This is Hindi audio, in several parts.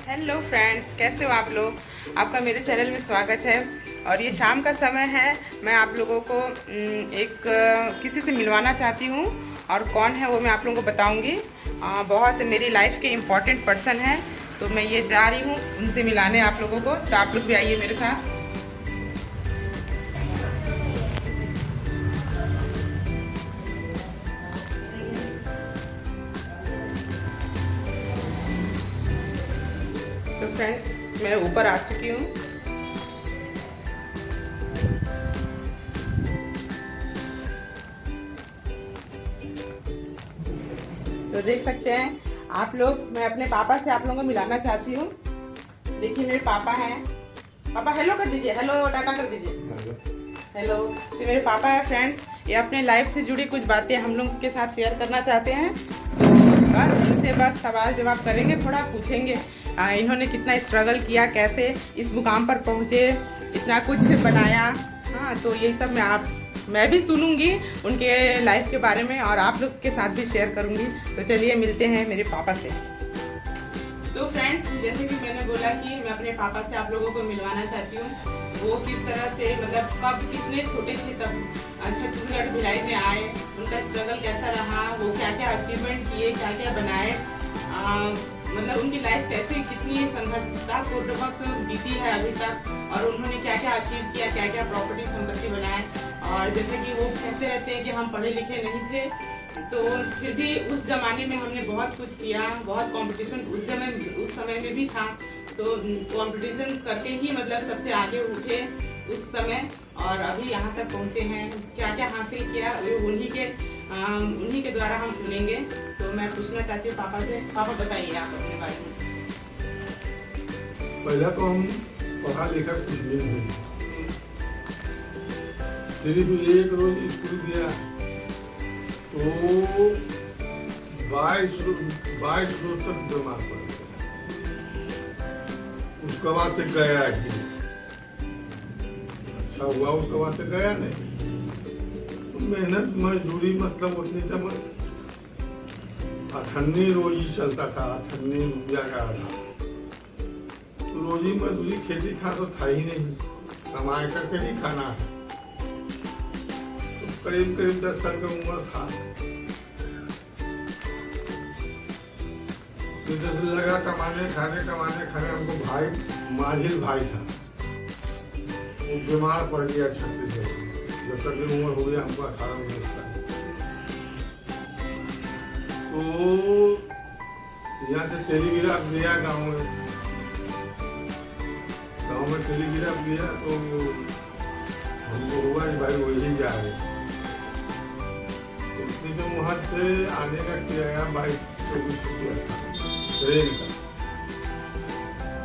हेलो फ्रेंड्स, कैसे हो आप लोग। आपका मेरे चैनल में स्वागत है। और ये शाम का समय है। मैं आप लोगों को किसी से मिलवाना चाहती हूँ, और कौन है वो मैं आप लोगों को बताऊँगी। बहुत मेरी लाइफ के इम्पोर्टेंट पर्सन है, तो मैं ये जा रही हूँ उनसे मिलाने आप लोगों को। तो आप लोग भी आइए मेरे साथ। तो फ्रेंड्स, मैं ऊपर आ चुकी हूँ। तो देख सकते हैं आप लोग, मैं अपने पापा से आप लोगों को मिलाना चाहती हूँ। देखिए मेरे पापा हैं। पापा हेलो कर दीजिए, हेलो टाटा कर दीजिए। हेलो। तो मेरे पापा है फ्रेंड्स। ये अपने लाइफ से जुड़ी कुछ बातें हम लोग के साथ शेयर करना चाहते हैं। तो बस इनसे बस सवाल जवाब करेंगे, थोड़ा पूछेंगे इन्होंने कितना स्ट्रगल किया, कैसे इस मुकाम पर पहुँचे, इतना कुछ बनाया। हाँ, तो यही सब मैं भी सुनूंगी उनके लाइफ के बारे में, और आप लोग के साथ भी शेयर करूंगी। तो चलिए मिलते हैं मेरे पापा से। तो फ्रेंड्स, जैसे कि मैंने बोला कि मैं अपने पापा से आप लोगों को मिलवाना चाहती हूँ। वो किस तरह से, मतलब कब कितने छोटे थे तब छत्तीसगढ़ भिलाई में आए, उनका स्ट्रगल कैसा रहा, वो क्या क्या अचीवमेंट किए, क्या क्या बनाए, मतलब उनकी लाइफ कैसे कितनी संघर्षतापूर्वक बीती है अभी तक, और उन्होंने क्या क्या अचीव किया, क्या क्या प्रॉपर्टी संपत्ति बनाए। और जैसे कि वो कहते रहते हैं कि हम पढ़े लिखे नहीं थे, तो फिर भी उस ज़माने में हमने बहुत कुछ किया, बहुत कंपटीशन उस समय में भी था। तो कंपटीशन करके ही मतलब सबसे आगे उठे उस समय, और अभी यहाँ तक पहुँचे हैं। क्या क्या हासिल किया उन्हीं के द्वारा हम सुनेंगे। तो मैं पूछना चाहती हूँ पापा से। पापा बताइए आप अपने बारे में। पहला तो हम पढ़ा लिखा कुछ नहीं, सिर्फ एक रोज स्कूल गया तो 22 रोज तक बीमार पड़ गया। उसके बाद से गया ही अच्छा हुआ, उसके बाद से गया नहीं। तो मेहनत मजदूरी मतलब उतनी समय अठन्नी रोजी चलता था, 98 रुपया का था। तो रोजी मजदूरी खेती खा तो था ही नहीं, कमाए करके ही खाना है। तो करीब 10 साल की उम्र था, जैसे लगा कमाने खाने। हमको भाई माझिल भाई था, वो बीमार पड़ गया 36 साल। जब तक की उम्र हो गया हमको 18-19 साल। तो यहाँ से टेलीग्राफ गया गाँव में टेलीग्राफ गया, तो हमको हुआ कि भाई वही जा रहे। तो उसने जो वहाँ से आने का किराया 22-24 रुपया था ट्रेन का,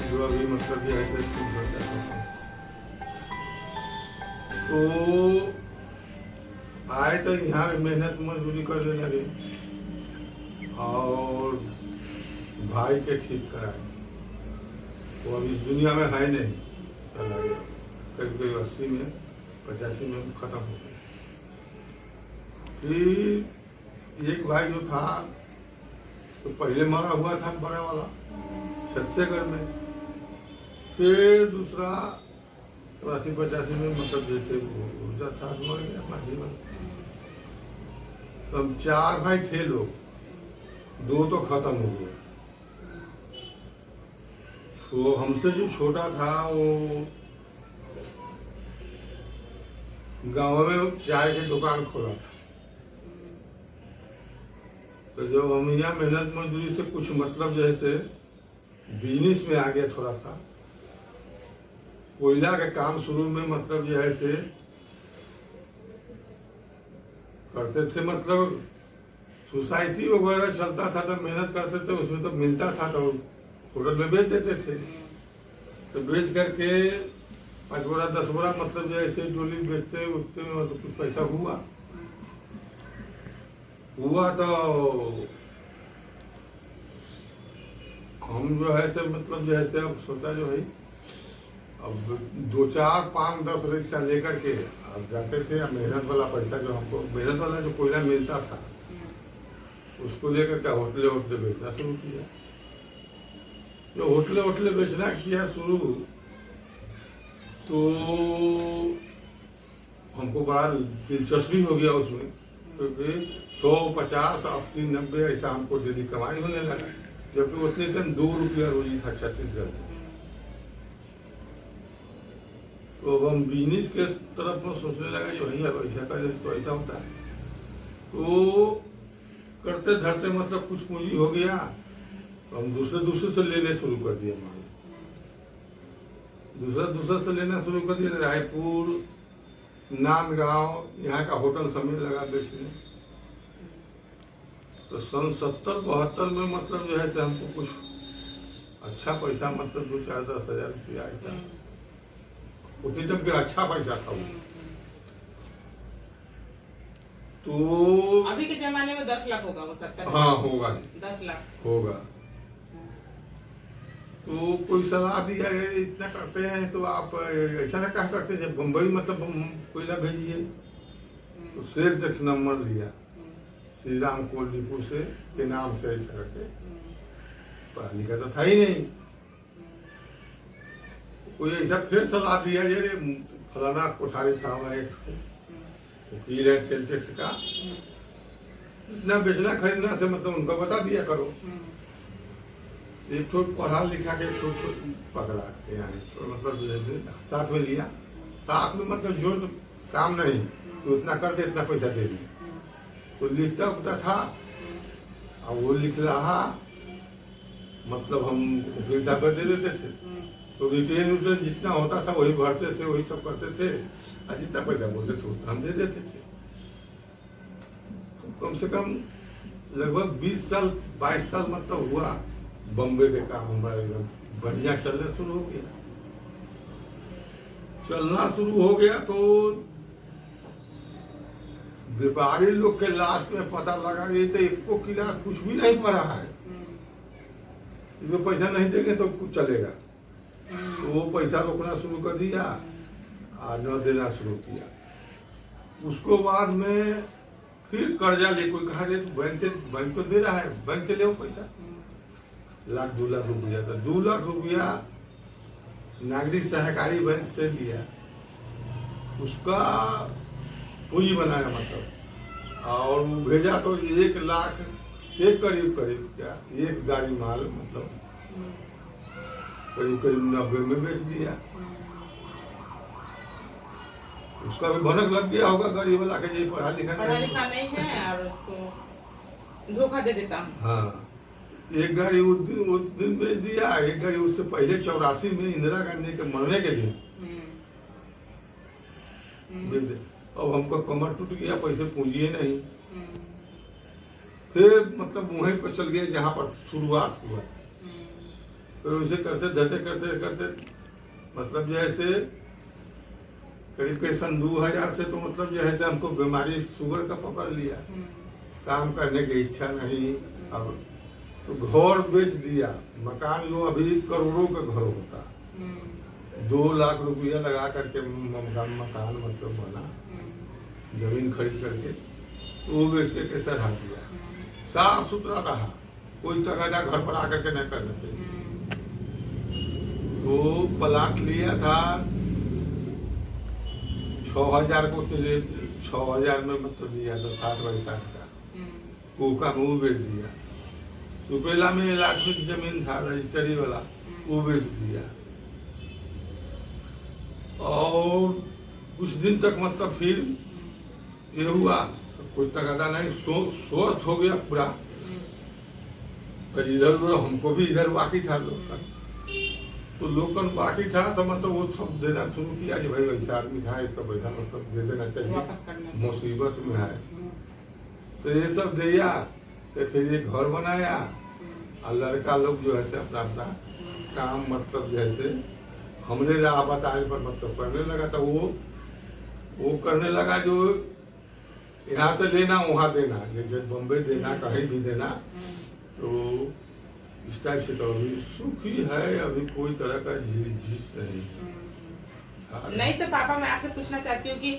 जो अभी मतलब ये ऐसे होता था। तो आए तो यहाँ पे मेहनत मजदूरी करने लगे, और भाई के ठीक कराए। वो अब इस दुनिया में है नहीं, चला गया करीब 80 में 85 में खत्म हो गया। फिर एक भाई जो था तो पहले मरा हुआ था, बड़ा वाला छत्तीसगढ़ में। फिर दूसरा 84-85 में मतलब जैसे ऊर्जा था, मर गया माही में। तो हम 4 भाई थे लोग, 2 तो खत्म हो गए। तो हमसे जो छोटा था वो गाँव में चाय की दुकान खोला था। तो जब हम यहाँ मेहनत मजदूरी से कुछ मतलब जैसे बिजनेस में आ गया, थोड़ा सा कोयला का काम शुरू में मतलब जो है से करते थे। मतलब सोसाइटी वगैरह चलता था, तो मेहनत करते थे, उसमें तो मिलता था, तो होटल में बेच देते थे। तो बेच करके 5 बोरा 10 बोरा मतलब जैसे डोली बेचते उठते में मतलब कुछ पैसा हुआ। तो हम जो है से मतलब जो है से अब सोचा जो है, अब 2, 4, 5, 10 रिक्शा लेकर के अब जाते थे। अब मेहनत वाला पैसा जो हमको, मेहनत वाला जो कोयला मिलता था, उसको लेकर के होटले बेचना शुरू किया। जो होटले होटले बेचना किया शुरू, तो हमको बड़ा दिलचस्पी हो गया उसमें, क्योंकि 100, 50, 80, 90 ऐसा हमको डेली कमाई होने लगा, जबकि उतने टाइम 2 रुपया रोजी था छत्तीसगढ़ में। तो अब हम बिजनेस के तरफ में सोचने लगा जो भैया ऐसा करे तो ऐसा होता है, तो करते धरते मतलब कुछ पूंजी हो गया, तो हम दूसरे से लेने शुरू कर दिए माल। दूसरा से लेना शुरू कर दिया, रायपुर, नांदगांव, यहाँ का होटल समय लगा बेचने। तो सन 70-72 में मतलब जो है से हमको कुछ अच्छा पैसा, मतलब 2-4-10 हजार रुपया आया था। उतनी तक के अच्छा पैसा था वो। तो अभी के जमाने में 10 लाख होगा वो, 70। हाँ होगा, 10 लाख होगा। तो कोई सलाह दिया है इतना करते हैं तो आप ऐसा ना क्या करते हैं, बम्बई मतलब हम कोयला भेजिए, तो सेल टैक्स नंबर लिया श्री राम कोल डिपो से के नाम से, ऐसा करके। पढ़ा लिखा तो था ही नहीं, कोई ऐसा फिर सलाह दिया ये फलाना कोठारी साहब है, वकील है सेल टैक्स का, इतना बेचना खरीदना से मतलब उनको बता दिया करो। एक तो पढ़ा लिखा के पकड़ा यानी, तो मतलब साथ में लिया, साथ में मतलब जो काम नहीं तो उतना कर दे, इतना पैसा दे दिया। तो लिखता उखता था, और वो लिख रहा, मतलब हम वकील साहब दे देते थे, तो रिटेन जितना होता था वही भरते थे, वही सब करते थे, और जितना पैसा बोलते थे उतना हम दे देते थे। तो कम से कम लगभग 20 साल 22 साल मतलब हुआ बम्बे के काम हमारा एकदम बढ़िया चलना शुरू हो गया। चलना शुरू हो गया तो व्यापारी लोग के लास्ट में पता लगा कि तो इसको क्लास कुछ भी नहीं पढ़ा है, इसको पैसा नहीं देंगे तो कुछ चलेगा। तो वो पैसा रोकना शुरू कर दिया और न देना शुरू किया। उसको बाद में फिर कर्जा ले, कोई कहा बैंक तो दे रहा है, बैंक से ले पैसा, 1-2 लाख रुपया था। 2 लाख रुपया नागरिक सहकारी बैंक से लिया, उसका पूंजी बनाया मतलब, और वो भेजा तो 1 लाख के करीब क्या, एक गाड़ी माल मतलब करीब 90 में बेच दिया। उसका भी भनक लग गया होगा गरीब वाला के, ये पढ़ा लिखा नहीं है और उसको धोखा दे देता। हाँ, एक गाड़ी उस दिन बेच दिया, एक गाड़ी उससे पहले 84 में इंदिरा गांधी के मरने के दिन। अब हमको कमर टूट गया, पैसे पूंजी नहीं, फिर मतलब वहीं पर चल गया जहाँ पर शुरुआत हुआ। फिर उसे करते मतलब जैसे करीब सन 2000 से तो मतलब जैसे हमको बीमारी शुगर का पकड़ लिया, काम करने की इच्छा नहीं। अब तो घर बेच दिया, मकान जो अभी करोड़ों का घर होता, 2 लाख रुपया लगा करके मकान मतलब बना, जमीन खरीद करके, तो वो बेच के सर दिया। साफ सुथरा रहा, कोई तगादा घर पर आकर के न करना चाहिए। तो प्लाट लिया था 6000 को, 6000 में मतलब दिया था 60/60 का, वो का वो बेच दिया। सुपेला में 1 लाख की जमीन था रजिस्ट्री वाला, वो बेच दिया। और कुछ दिन तक मतलब फिर ये हुआ, कोई तगादा नहीं, स्वस्थ हो गया पूरा। पर इधर हमको भी इधर बाकी था लोकन, तो लोकन बाकी था, तो मतलब वो सब देना शुरू किया कि भाई ऐसा आदमी था, इसका पैसा मतलब दे देना चाहिए, मुसीबत में है। तो ये सब दिया, तो फिर ये घर बनाया, और लड़का लोग जो है से अपना अपना काम मतलब जैसे हमने राह बताए पर मतलब करने लगा। तो वो करने लगा, जो यहाँ से लेना वहाँ देना, जैसे बम्बई देना, कहीं भी देना। तो इस टाइप से तो अभी सुखी है, अभी कोई तरह का झीझ नहीं। नहीं तो पापा, मैं आपसे पूछना चाहती हूँ कि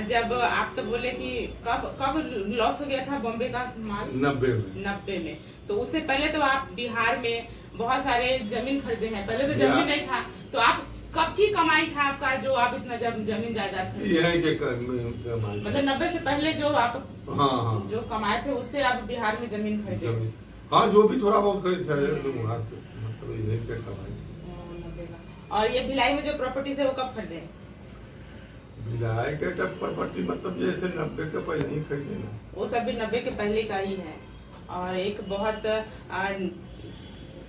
जब आप तो बोले कि कब लॉस हो गया था बॉम्बे का माल? 90 में। तो उससे पहले तो आप बिहार में बहुत सारे जमीन खरीदे हैं। पहले तो जमीन नहीं था, तो आप कब की कमाई था आपका जो आप इतना जमीन जायदाद मतलब 90 से पहले जो आप हाँ जो कमाए थे उससे आप बिहार में जमीन खरीदे? हाँ, जो भी थोड़ा बहुत खरीद मतलब यही के कमाई। और ये भिलाई में जो प्रॉपर्टी है वो कब खरीदे? भिलाई के प्रॉपर्टी मतलब जैसे 90 के पहले ही खरीदे ना, वो सब भी 90 के पहले का ही है। और एक बहुत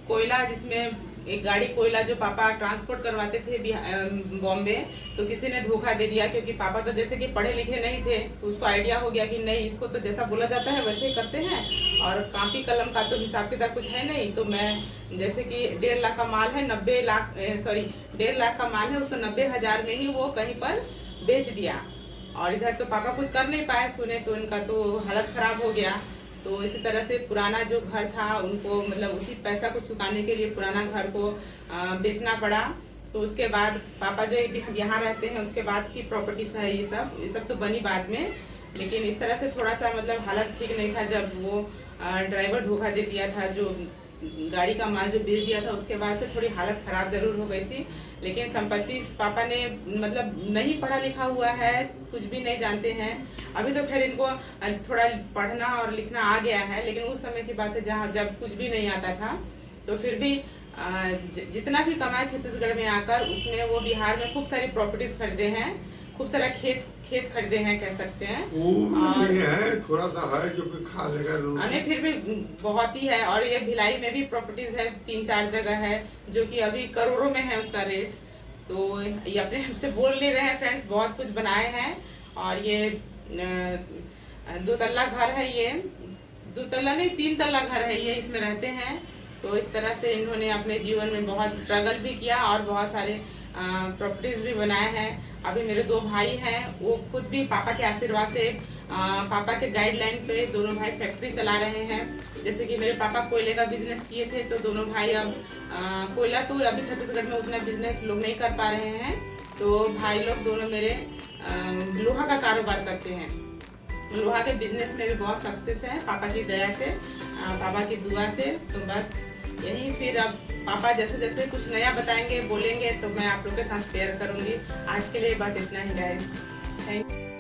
कोयला, जिसमें एक गाड़ी कोयला जो पापा ट्रांसपोर्ट करवाते थे बॉम्बे, तो किसी ने धोखा दे दिया, क्योंकि पापा तो जैसे कि पढ़े लिखे नहीं थे, तो उसको आइडिया हो गया कि नहीं, इसको तो जैसा बोला जाता है वैसे ही करते हैं, और कापी कलम का तो हिसाब किताब कुछ है नहीं। तो मैं जैसे कि 1.5 लाख का माल है, 1.5 लाख का माल है, उसको 90,000 में ही वो कहीं पर बेच दिया। और इधर तो पापा कुछ कर नहीं पाए, सुने तो इनका तो हालत खराब हो गया। तो इसी तरह से पुराना जो घर था उनको मतलब उसी पैसा को चुकाने के लिए पुराना घर को बेचना पड़ा। तो उसके बाद पापा जो यहाँ रहते हैं उसके बाद की प्रॉपर्टीज है ये सब तो बनी बाद में। लेकिन इस तरह से थोड़ा सा मतलब हालत ठीक नहीं था जब वो ड्राइवर धोखा दे दिया था, जो गाड़ी का माल जो बेच दिया था, उसके बाद से थोड़ी हालत खराब जरूर हो गई थी। लेकिन संपत्ति पापा ने मतलब नहीं पढ़ा लिखा हुआ है, कुछ भी नहीं जानते हैं। अभी तो खैर इनको थोड़ा पढ़ना और लिखना आ गया है, लेकिन उस समय की बात है जब कुछ भी नहीं आता था। तो फिर भी जितना भी कमाए छत्तीसगढ़ में आकर, उसमें वो बिहार में खूब सारी प्रॉपर्टीज खरीदे हैं, खूब सारा खेत खरीदे हैं कह सकते हैं। और है थोड़ा सा है जो कि खा लेगा नहीं, फिर भी बहुत ही है। और ये भिलाई में भी प्रॉपर्टीज है, 3-4 जगह है जो कि अभी करोड़ों में है उसका रेट। तो ये अपने हमसे बोल नहीं रहे हैं फ्रेंड्स, बहुत कुछ बनाए हैं। और ये 2 तल्ला घर है, ये 2 तल्ला नहीं 3 तल्ला घर है ये, इसमें रहते हैं। तो इस तरह से इन्होंने अपने जीवन में बहुत स्ट्रगल भी किया और बहुत सारे प्रॉपर्टीज भी बनाए हैं। अभी मेरे 2 भाई हैं, वो खुद भी पापा के आशीर्वाद से पापा के गाइडलाइन पे दोनों भाई फैक्ट्री चला रहे हैं। जैसे कि मेरे पापा कोयले का बिजनेस किए थे, तो दोनों भाई अब कोयला तो अभी छत्तीसगढ़ में उतना बिजनेस लोग नहीं कर पा रहे हैं, तो भाई लोग दोनों मेरे लोहा का कारोबार करते हैं। लोहा के बिजनेस में भी बहुत सक्सेस है पापा की दया से, पापा की दुआ से। तो बस यही, फिर अब पापा जैसे जैसे कुछ नया बताएंगे बोलेंगे तो मैं आप लोग के साथ शेयर करूंगी। आज के लिए बात इतना ही गाइस, थैंक यू।